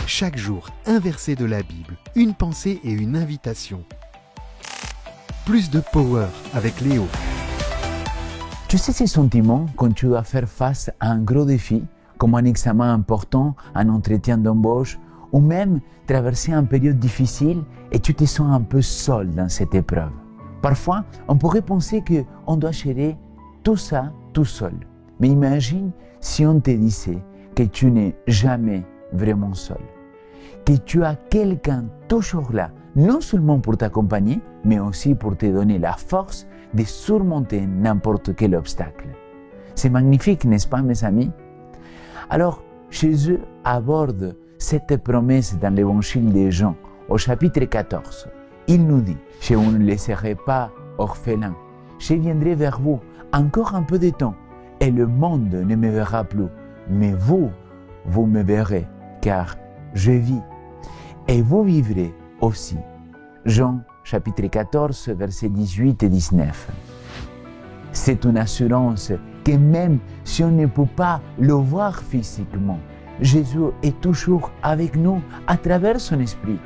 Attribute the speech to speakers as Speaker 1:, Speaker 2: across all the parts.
Speaker 1: Chaque jour, un verset de la Bible, une pensée et une invitation. Plus de power avec Léo.
Speaker 2: Tu sais ces sentiments quand tu dois faire face à un gros défi, comme un examen important, un entretien d'embauche, ou même traverser une période difficile et tu te sens un peu seul dans cette épreuve. Parfois, on pourrait penser qu'on doit gérer tout ça tout seul. Mais imagine si on te disait que tu n'es jamais vraiment seul. Que tu as quelqu'un toujours là, non seulement pour t'accompagner, mais aussi pour te donner la force de surmonter n'importe quel obstacle. C'est magnifique, n'est-ce pas, mes amis? Alors, Jésus aborde cette promesse dans l'évangile de Jean, au chapitre 14. Il nous dit, « Je ne laisserai pas orphelin, je viendrai vers vous encore un peu de temps, et le monde ne me verra plus, mais vous me verrez, car je vis, et vous vivrez aussi. » Jean chapitre 14, versets 18 et 19. C'est une assurance que même si on ne peut pas le voir physiquement, Jésus est toujours avec nous à travers son esprit.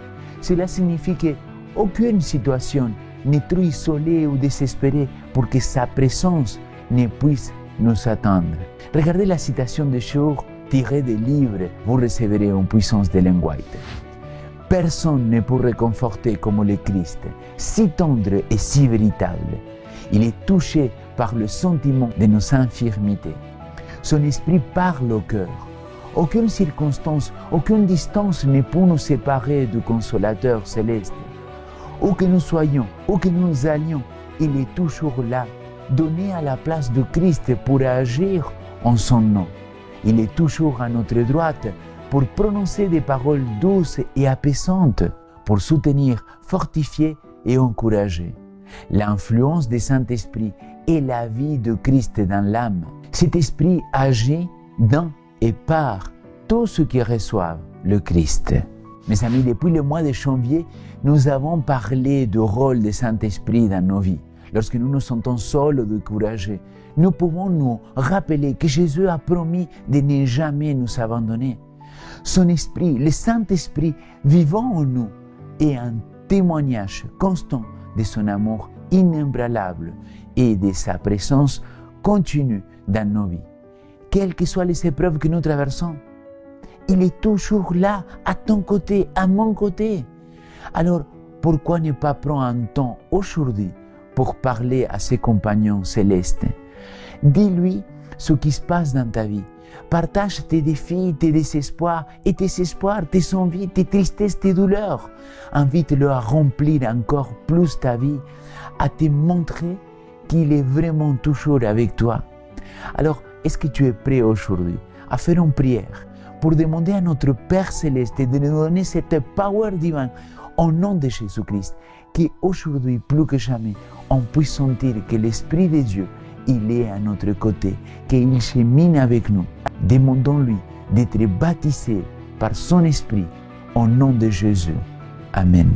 Speaker 2: Cela signifie qu'aucune situation n'est trop isolée ou désespérée pour que sa présence ne puisse nous attendre. Regardez la citation de jour tirée des livres « Vous recevrez une puissance d'Ellen White ». Personne ne peut réconforter comme le Christ, si tendre et si véritable. Il est touché par le sentiment de nos infirmités. Son esprit parle au cœur. Aucune circonstance, aucune distance ne peut nous séparer du Consolateur céleste. Où que nous soyons, où que nous allions, il est toujours là, donné à la place de Christ pour agir en son nom. Il est toujours à notre droite pour prononcer des paroles douces et apaisantes, pour soutenir, fortifier et encourager. L'influence du Saint-Esprit est la vie de Christ dans l'âme. Cet esprit agit dans et par tous ceux qui reçoivent le Christ. Mes amis, depuis le mois de janvier, nous avons parlé du rôle du Saint-Esprit dans nos vies. Lorsque nous nous sentons seuls ou découragés, nous pouvons nous rappeler que Jésus a promis de ne jamais nous abandonner. Son esprit, le Saint-Esprit vivant en nous, est un témoignage constant de son amour inébranlable et de sa présence continue dans nos vies. Quelles que soient les épreuves que nous traversons, il est toujours là, à ton côté, à mon côté. Alors, pourquoi ne pas prendre un temps aujourd'hui pour parler à ses compagnons célestes? Dis-lui ce qui se passe dans ta vie. Partage tes défis, tes désespoirs et tes espoirs, tes envies, tes tristesses, tes douleurs. Invite-le à remplir encore plus ta vie, à te montrer qu'il est vraiment toujours avec toi. Alors, est-ce que tu es prêt aujourd'hui à faire une prière pour demander à notre Père Céleste de nous donner cette power divine au nom de Jésus-Christ, qu'aujourd'hui, plus que jamais, on puisse sentir que l'Esprit de Dieu, il est à notre côté, qu'il chemine avec nous. Demandons-lui d'être baptisé par son Esprit au nom de Jésus. Amen.